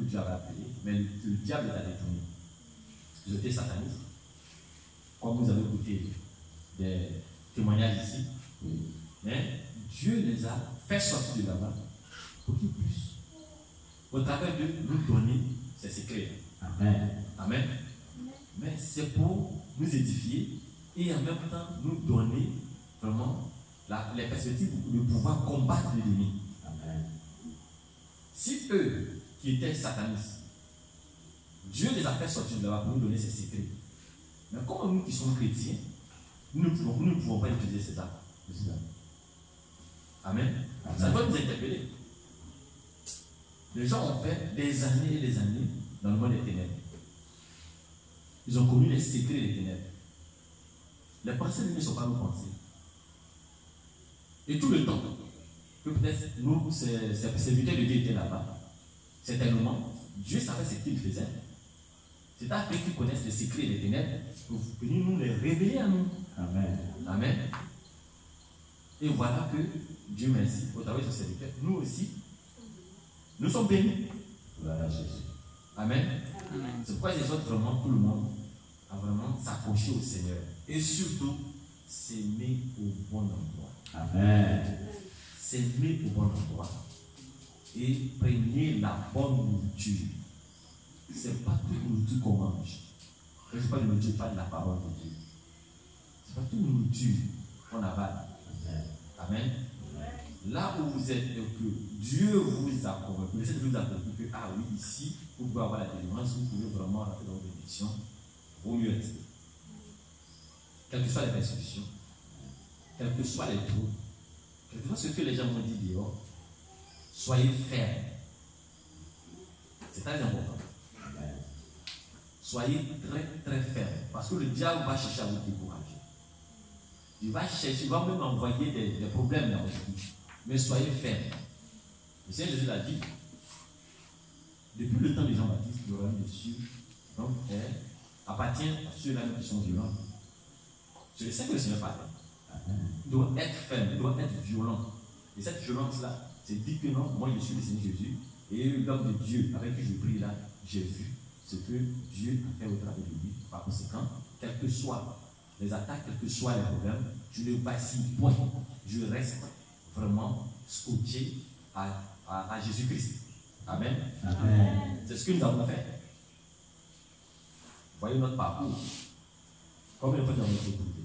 que Dieu avait appelé, mais le diable les a détournés. Ils étaient satanistes. Comme vous avez écouté des témoignages ici, mais Dieu les a fait sortir de là-bas pour qu'ils puissent, au travers d'eux, nous donner ces secrets. Amen. Amen. Mais c'est pour nous édifier et en même temps nous donner vraiment les perspectives de pouvoir combattre l'ennemi. Amen. Si eux qui étaient satanistes, Dieu les a fait sortir de là-bas pour nous donner ces secrets. Mais comme nous qui sommes chrétiens, nous ne pouvons pas utiliser ces armes. Amen. Amen. Ça doit nous interpeller. Les gens ont fait des années et des années dans le monde des ténèbres. Ils ont connu les secrets des ténèbres. Les pensées ne sont pas nos pensées. Et tout le temps que peut-être nous, ces serviteurs de Dieu étaient là-bas, certainement, Dieu savait ce qu'il faisait. C'est après qu'ils connaissent les secrets des ténèbres que vous pouvez nous les révéler à nous. Amen. Amen. Et voilà que Dieu merci, au travers de ce serviteur, nous aussi, nous sommes bénis. Voilà Jésus. Amen. Amen. C'est pourquoi j'exhorte vraiment tout le monde à vraiment s'accrocher au Seigneur. Et surtout, s'aimer au bon endroit. Amen. S'aimer au bon endroit. Et prenez la bonne nourriture. Ce n'est pas toute nourriture qu'on mange. Quand je parle de nourriture, je parle de la parole de Dieu. Ce n'est pas toute nourriture qu'on avale. Amen. Amen. Là où vous êtes, que Dieu vous a convaincu, le Seigneur vous a convaincu que, ah oui, ici, vous pouvez avoir la délivrance, vous pouvez vraiment rentrer dans vos bénédictions, vaut mieux rester. Quelles que soient les persécutions, quels que soient les troubles, quel que soit ce que les gens m'ont dit dehors, soyez fermes. C'est très important. Amen. Soyez très très fermes. Parce que le diable va chercher à vous décourager. Il va chercher, il va même envoyer des problèmes dans votre vie. Mais soyez fermes. Le Seigneur Jésus l'a dit. Depuis le temps de Jean-Baptiste, le royaume des cieux appartient à ceux-là qui sont violents. C'est le ça que le Seigneur parle. Il doit être ferme, il doit être violent. Et cette violence-là, c'est dit que non, moi je suis le Seigneur Jésus. Et l'homme de Dieu avec qui je prie là, j'ai vu ce que Dieu a fait au travers de lui. Par conséquent, quelles que soient les attaques, quels que soient les problèmes, je ne vacille point. Je reste vraiment scotché à Jésus-Christ. Amen. Amen. C'est ce que nous avons fait. Voyez notre parcours. Combien de fois nous avons été écoutés?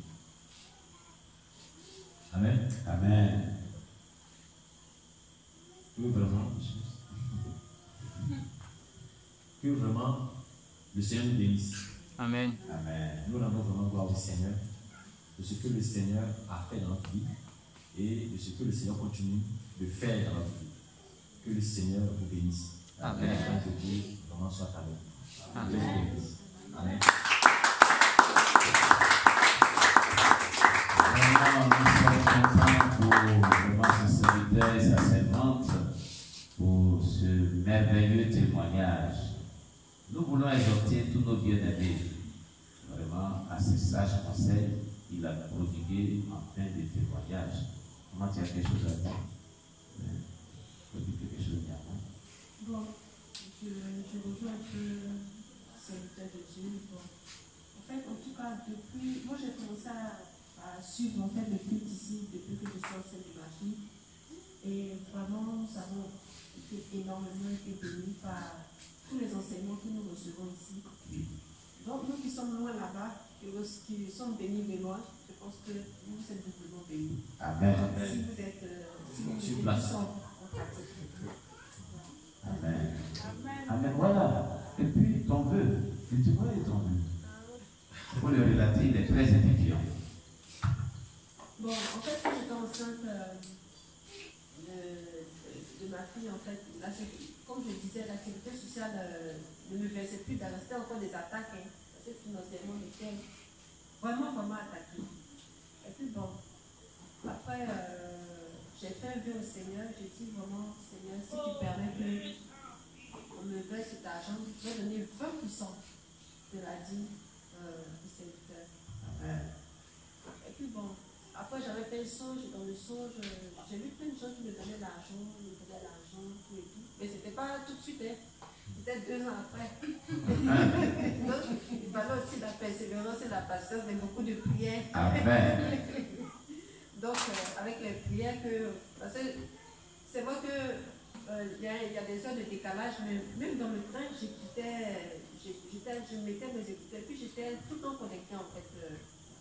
Amen. Amen. Que vraiment le Seigneur nous bénisse. Amen. Amen. Nous rendons vraiment gloire au Seigneur de ce que le Seigneur a fait dans notre vie et de ce que le Seigneur continue de faire dans notre vie. Que le Seigneur vous bénisse. Amen. Que la grâce de Dieu vraiment soit avec vous. Amen. Dieu vous bénisse. Amen. Vraiment, nous sommes contents pour vraiment ce serviteur et sa servante pour ce merveilleux témoignage. Nous voulons exhorter tous nos bien-aimés vraiment à ces sages conseils qu'il a prodigués en fin de témoignage. Comment tu as quelque chose à dire? Tu as dit quelque chose à dire? Bon, je rejoins un peu serviteur de Dieu. Bon. En fait, en tout cas, depuis, moi j'ai commencé à suivre en fait le culte ici depuis que je suis enceinte de ma fille. Et vraiment, nous avons été énormément bénis par tous les enseignements que nous recevons ici. Donc, nous qui sommes loin là-bas, qui sommes bénis de loin, je pense que nous êtes doublement bénis. Amen. Si vous êtes, si vous Sur êtes place. en pratique. Amen. Amen. Voilà. Et puis, ton vœu, que tu vois ton vœu. Pour le relater, il est très édifiant. Bon, en fait, quand j'étais enceinte de ma fille, en fait, comme je disais, la sécurité sociale ne me versait plus d'argent. C'était encore des attaques, hein, parce que financièrement, on était vraiment attaqué. Et puis bon, après, j'ai fait un vœu au Seigneur. J'ai dit vraiment, Seigneur, si tu permets qu'on me verse cet argent, je vais donner 20% de la dîme du serviteur. Amen. Et puis bon, après j'avais fait le songe, dans le songe, j'ai vu plein de gens qui me donnaient l'argent, tout et tout. Mais c'était pas tout de suite, hein. peut-être 2 ans après. Donc, il fallait aussi la persévérance et la patience et beaucoup de prières. Amen. Donc, avec les prières parce que c'est vrai que il y a des heures de décalage, mais même dans le train, je mettais mes écouteurs, puis j'étais tout le temps connectée en fait,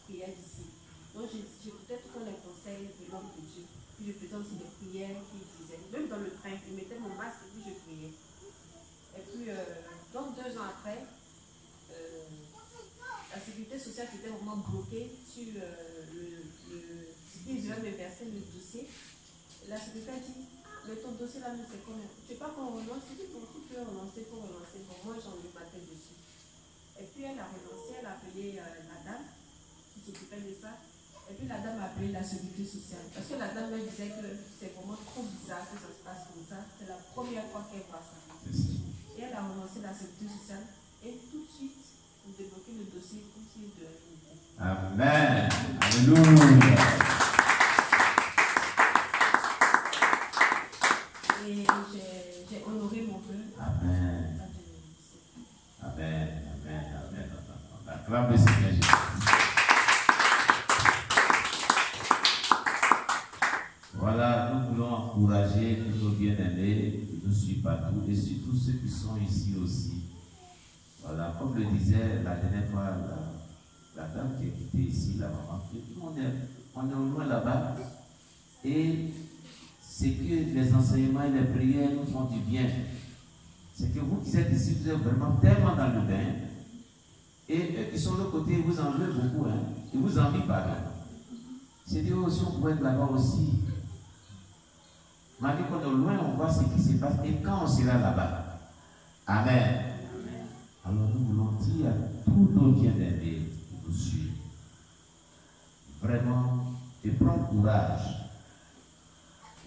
prière d'ici. Donc, j'écoutais tout le temps les conseils de l'homme de Dieu. Puis je faisais aussi des prières qu'il disait. Même dans le train, je mettais mon masque et puis je priais. Et puis, donc 2 ans après, la sécurité sociale était vraiment bloquée sur ils devaient me verser le dossier. La sécurité a dit, mais ton dossier là, c'est combien? Je ne sais pas qu'on relance. Je dis, bon, tu peux relancer, pour relancer. Bon, moi, j'en ai ma tête dessus. Et puis, elle a relancé, elle a appelé la dame qui s'occupait de ça. Et puis, la dame a appelé la sécurité sociale. Parce que la dame me disait que c'est vraiment trop bizarre que ça se passe comme ça. C'est la première fois qu'elle voit ça. Et elle a relancé la sécurité sociale. Et tout de suite, on débloquait le dossier comme si de l'unité. Amen. Alléluia. Et j'ai honoré mon vœu. Amen. Amen. Amen. Amen. Acclame le Seigneur Jésus. Voilà, nous voulons encourager tous nos bien-aimés qui nous suivent partout et surtout ceux qui sont ici aussi. Voilà, comme le disait la dernière fois la dame qui était ici, la maman, on est au loin là-bas et c'est que les enseignements et les prières nous font du bien. C'est que vous qui êtes ici, vous êtes vraiment tellement dans le bain. Et eux qui sont de l'autre côté, vous en veulent beaucoup. Hein? Ils vous envient pas. C'est dit aussi, on pourrait être là-bas aussi. Malgré qu'on est loin, on voit ce qui se passe. Et quand on sera là-bas. Amen. Alors nous voulons dire à tous nos bien-aimés qui nous suivent, vraiment, de prendre courage.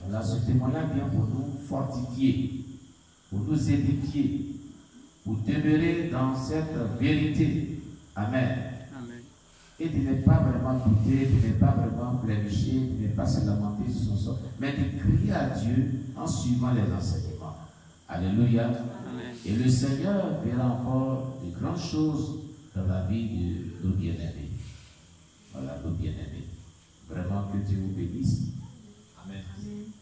Voilà, ce témoignage vient pour nous fortifier, pour nous édifier, pour demeurer dans cette vérité. Amen. Amen. Et de ne pas vraiment douter, de ne pas vraiment plénicher, de ne pas se lamenter sur son sort, mais de crier à Dieu en suivant les enseignements. Alléluia. Amen. Et le Seigneur verra encore de grandes choses dans la vie de nos bien-aimés. Voilà, nos bien-aimés. Vraiment que Dieu vous bénisse. Amen.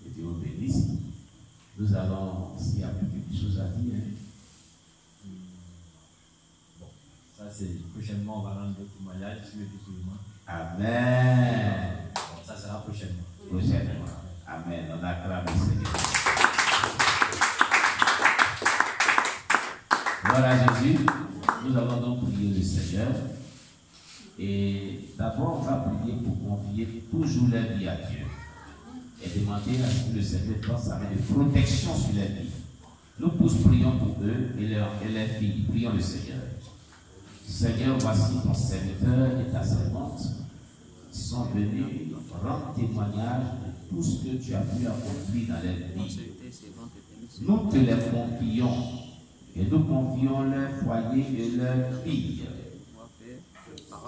Que Dieu vous bénisse. Nous allons, s'il y a quelque chose à dire. Bon, ça c'est prochainement, on va rendre le témoignage sur le dépouillement. Amen. Bon, ça sera prochainement. Prochainement. Amen. On acclame le Seigneur. Voilà Jésus. Nous allons donc prier le Seigneur. Et d'abord, on va prier pour confier toujours la vie à Dieu. Et demander à ce que le Seigneur fasse sa main de protection sur les vies. Nous tous prions pour eux et leurs filles. Prions le Seigneur. Seigneur, voici ton serviteur et ta servante qui sont venus rendre témoignage de tout ce que tu as pu accomplir dans leur vie. Nous te les confions et nous confions leur foyer et leurs filles.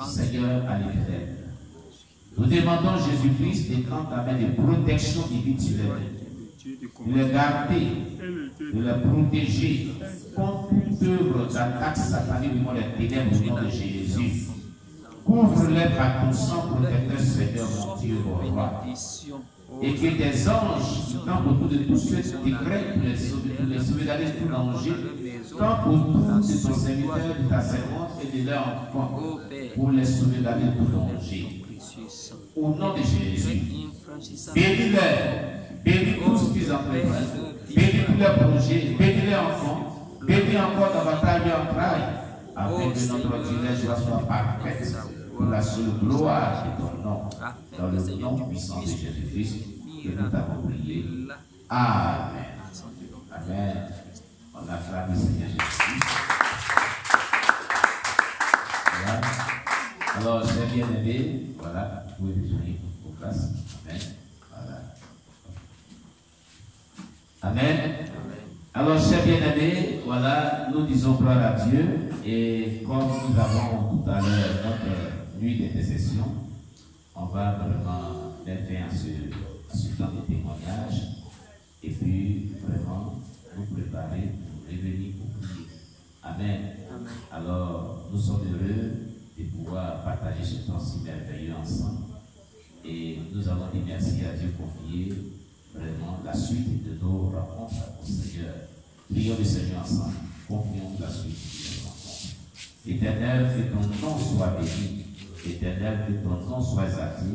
Seigneur, à l'éternel. Nous demandons Jésus-Christ de prendre ta main de protection divine sur les de les garder, de les protéger contre toute œuvre d'attaque satanique du monde des ténèbres au nom de Jésus. Couvre-les par ton sang protecteur, Seigneur, mon Dieu, mon roi. Et que tes anges qui campent autour de tous ceux qui craignent pour les sauvegarder de tout danger, campent autour de ton serviteur, de ta servante et de leurs enfants pour les sauvegarder de tout danger. Au nom de Jésus, bénis-les, bénis tous qu'ils entreprennent, bénis tous leurs projets, bénis les enfants, bénis encore davantage leurs entrailles, afin que notre ordinaire joie soit parfaite pour la seule gloire de ton nom, dans le nom puissant de Jésus-Christ, que nous t'avons prié. Amen. Amen. On acclame le Seigneur Jésus-Christ. Voilà. Alors, chers bien-aimés, voilà, vous pouvez venir vos places. Amen. Voilà. Amen. Alors, chers bien-aimés, voilà, nous disons gloire à Dieu. Et comme nous avons tout à l'heure notre nuit d'intercession, on va vraiment mettre fin à ce temps de témoignage. Et puis, vraiment, nous préparer pour revenir pour nous sommes heureux de pouvoir partager ce temps si merveilleux ensemble. Et nous allons dire merci à Dieu pour confier vraiment la suite de nos rencontres au Seigneur. Prions le Seigneur ensemble, confions la suite de nos rencontres. Éternel, que ton nom soit béni. Éternel, que ton nom soit exalté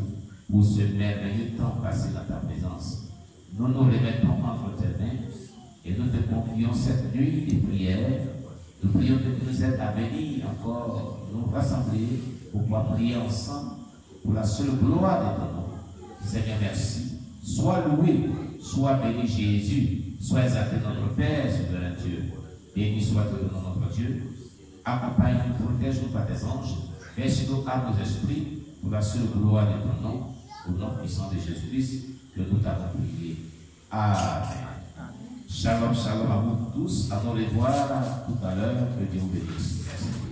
pour ce merveilleux temps passé dans ta présence. Nous nous remettons entre tes mains et nous te confions cette nuit de prière. Nous prions que tu nous aides à venir encore nous rassembler pour pouvoir prier ensemble pour la seule gloire de ton nom. Seigneur, merci. Sois loué, sois béni Jésus, sois exalté notre Père, souverain Dieu. Béni soit le nom de notre Dieu. Accompagne-nous, protège-nous par tes anges. Verse-nous à nos esprits pour la seule gloire de ton nom, au nom puissant de Jésus-Christ, que nous t'avons prié. Amen. Shalom, shalom à vous tous. À nous revoir tout à l'heure. Que Dieu vous bénisse. Merci.